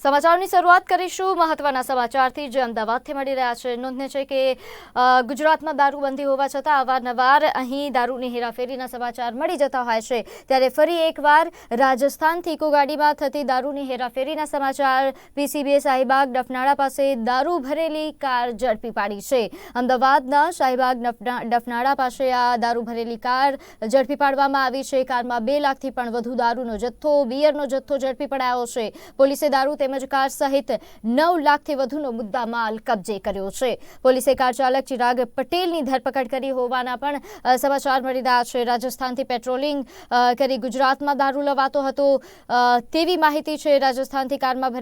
સમાચારની શરૂઆત કરીશું મહત્વના સમાચારથી જે અમદાવાદથી મળી રહ્યા છે। નોંધનીય છે કે ગુજરાતમાં દારૂબંધી હોવા છતાં અવારનવાર અહીં દારૂની હેરાફેરીના સમાચાર મળી જતા હોય છે, ત્યારે ફરી એકવાર રાજસ્થાનથી ઇકો ગાડીમાં થતી દારૂની હેરાફેરીના સમાચાર। પીસીબીએ શાહીબાગ ડફનાળા પાસે દારૂ ભરેલી કાર ઝડપી પાડી છે। અમદાવાદના શાહીબાગ ડફનાળા પાસે આ દારૂ ભરેલી કાર ઝડપી પાડવામાં આવી છે। કારમાં 2 લાખથી પણ વધુ દારૂનો જથ્થો, બિયરનો જથ્થો ઝડપી પડાયો છે। પોલીસે દારૂ તેમજ કાર સહિત 9 લાખથી વધુનો મુદ્દામાલ કબજે કર્યો છે। પોલીસે કાર ચાલક ચિરાગ પટેલની ધરપકડ કરી હોવાના પણ સમાચાર મળી રહ્યા છે। રાજસ્થાનથી પેટ્રોલિંગ કરી ગુજરાતમાં દારૂ લવાતો હતો તેવી માહિતી છે। રાજસ્થાનથી કારમાં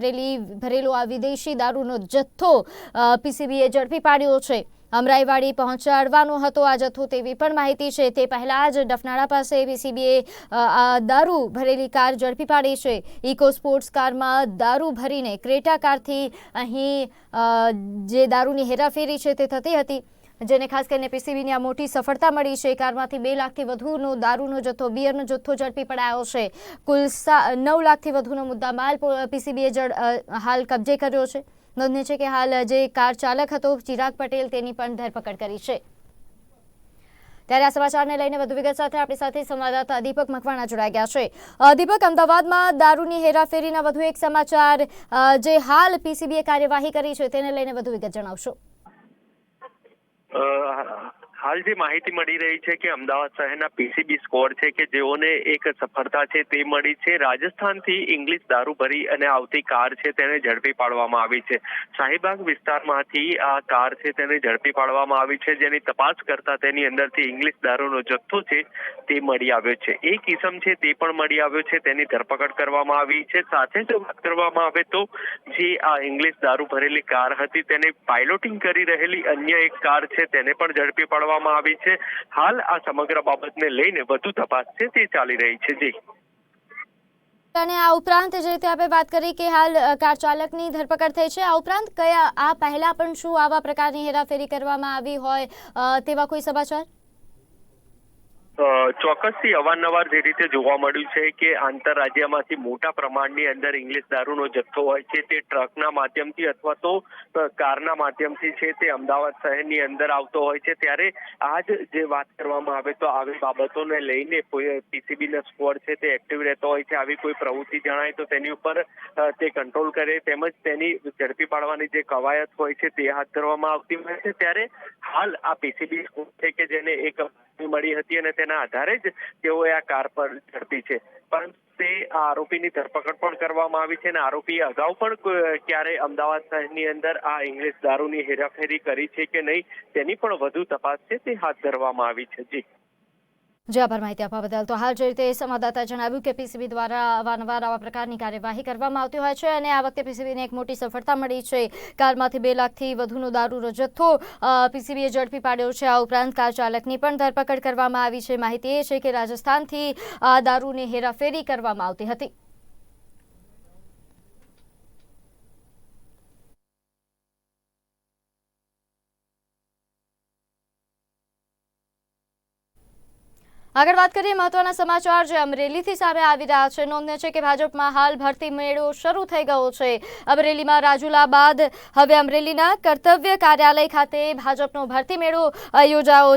ભરેલો આ વિદેશી દારૂનો જથ્થો પીસીબીએ ઝડપી પાડ્યો છે। અમરાઈવાડી પહોંચાડવાનો હતો આ જથ્થો તેવી પણ માહિતી છે। તે પહેલા જ ડફનાળા પાસે પીસીબીએ દારૂ ભરેલી કાર ઝડપી પાડી છે। ઇકો સ્પોર્ટ્સ કારમાં દારૂ ભરીને ક્રેટા કારથી અહીં જે દારૂની હેરાફેરી છે તે થતી હતી, જેને ખાસ કરીને પીસીબીની આ મોટી સફળતા મળી છે। કારમાંથી 2 લાખથી વધુનો દારૂનો જથ્થો, બિયરનો જથ્થો ઝડપી પડાયો છે। કુલ 9 લાખથી વધુનો મુદ્દામાલ પીસીબીએ હાલ કબજે કર્યો છે। નોંધનીય છે કે હાલ જે કાર ચાલક હતો ચિરાગ પટેલ તેની પણ ધરપકડ કરી છે। ત્યારે આ સમાચારને લઈને વધુ વિગત સાથે આપણી સાથે સંવાદદાતા દીપક મકવાણા જોડાઈ ગયા છે। દીપક, અમદાવાદમાં દારૂની હેરાફેરીના વધુ એક સમાચાર જે હાલ પીસીબીએ કાર્યવાહી કરી છે તેને લઈને વધુ વિગત જણાવશો। હાલ જે માહિતી મળી રહી છે કે અમદાવાદ શહેરના પીસીબી સ્કોડ છે કે જેઓને એક સફળતા છે તે મળી છે। રાજસ્થાનથી ઇંગ્લિશ દારૂ ભરી અને આવતી કાર છે તેને ઝડપી પાડવામાં આવી છે। શાહીબાગ વિસ્તારમાંથી આ કાર છે તેને ઝડપી પાડવામાં આવી છે, જેની તપાસ કરતા તેની અંદરથી ઇંગ્લિશ દારૂનો જથ્થો છે તે મળી આવ્યો છે। એક ઇસમ છે તે પણ મળી આવ્યો છે, તેની ધરપકડ કરવામાં આવી છે। સાથે જ વાત કરવામાં આવે તો જે આ ઇંગ્લિશ દારૂ ભરેલી કાર હતી તેને પાયલોટિંગ કરી રહેલી અન્ય એક કાર છે તેને પણ ઝડપી પાડવામાં આવી છે। હાલ આ સમગ્ર બાબતને લઈને વધુ તપાસ છે તે ચાલી રહી છે। જી, અને આ ઉપરાંત જે રીતે આપણે વાત કરી કે હાલ કાર ચાલકની ધરપકડ થઈ છે, આ ઉપરાંત કયા આ પહેલા પણ શું આવા પ્રકારની હેરાફેરી કરવામાં આવી હોય તેવા કોઈ સમાચાર? ચોક્કસથી અવારનવાર જે રીતે જોવા મળ્યું છે કે આંતરરાજ્યમાંથી મોટા પ્રમાણની અંદર ઇંગ્લિશ દારૂનો જથ્થો હોય છે તે ટ્રકના માધ્યમથી અથવા તો કારના માધ્યમથી છે તે અમદાવાદ શહેરની અંદર આવતો હોય છે। ત્યારે આજ જે વાત કરવામાં આવે તો આવી બાબતોને લઈને પીસીબીનો સ્કોડ છે તે એક્ટિવ રહેતો હોય છે। આવી કોઈ પ્રવૃત્તિ જણાય તો તેની ઉપર તે કંટ્રોલ કરે તેમજ તેની ઝડપી પાડવાની જે કવાયત હોય છે તે હાથ ધરવામાં આવતી હોય છે। ત્યારે હાલ આ પીસીબી સ્કોડ છે કે જેને એક મળી હતી અને તેના આધારે જ તેઓએ આ કાર પર ઝડપી છે, પરંતુ તે આરોપીની ધરપકડ પણ કરવામાં આવી છે અને આરોપીએ અગાઉ પણ ક્યારે અમદાવાદ શહેરની અંદર આ ઇંગ્લિશ દારૂની હેરાફેરી કરી છે કે નહીં તેની પણ વધુ તપાસ છે તે હાથ ધરવામાં આવી છે। જી, આભાર માહિતી આપવા બદલ। તો હાલ જે રીતે સંવાદદાતાએ જણાવ્યું કે પીસીબી દ્વારા અવારનવાર આવા પ્રકારની કાર્યવાહી કરવામાં આવતી હોય છે અને આ વખતે પીસીબીને એક મોટી સફળતા મળી છે। કારમાંથી 2 લાખથી વધુનો દારૂનો જથ્થો પીસીબીએ ઝડપી પાડ્યો છે। આ ઉપરાંત કાર ચાલકની પણ ધરપકડ કરવામાં આવી છે। માહિતી એ છે કે રાજસ્થાનથી આ દારૂની હેરાફેરી કરવામાં આવતી હતી। આગળ વાત કરીએ મહત્વના સમાચાર જે અમરેલીથી સામે આવી રહ્યા છે। નોંધનીય છે કે ભાજપમાં હાલ ભરતી મેળો શરૂ થઈ ગયો છે। અમરેલીમાં રાજુલા બાદ હવે અમરેલીના કર્તવ્ય કાર્યાલય ખાતે ભાજપનો ભરતી મેળો યોજાયો।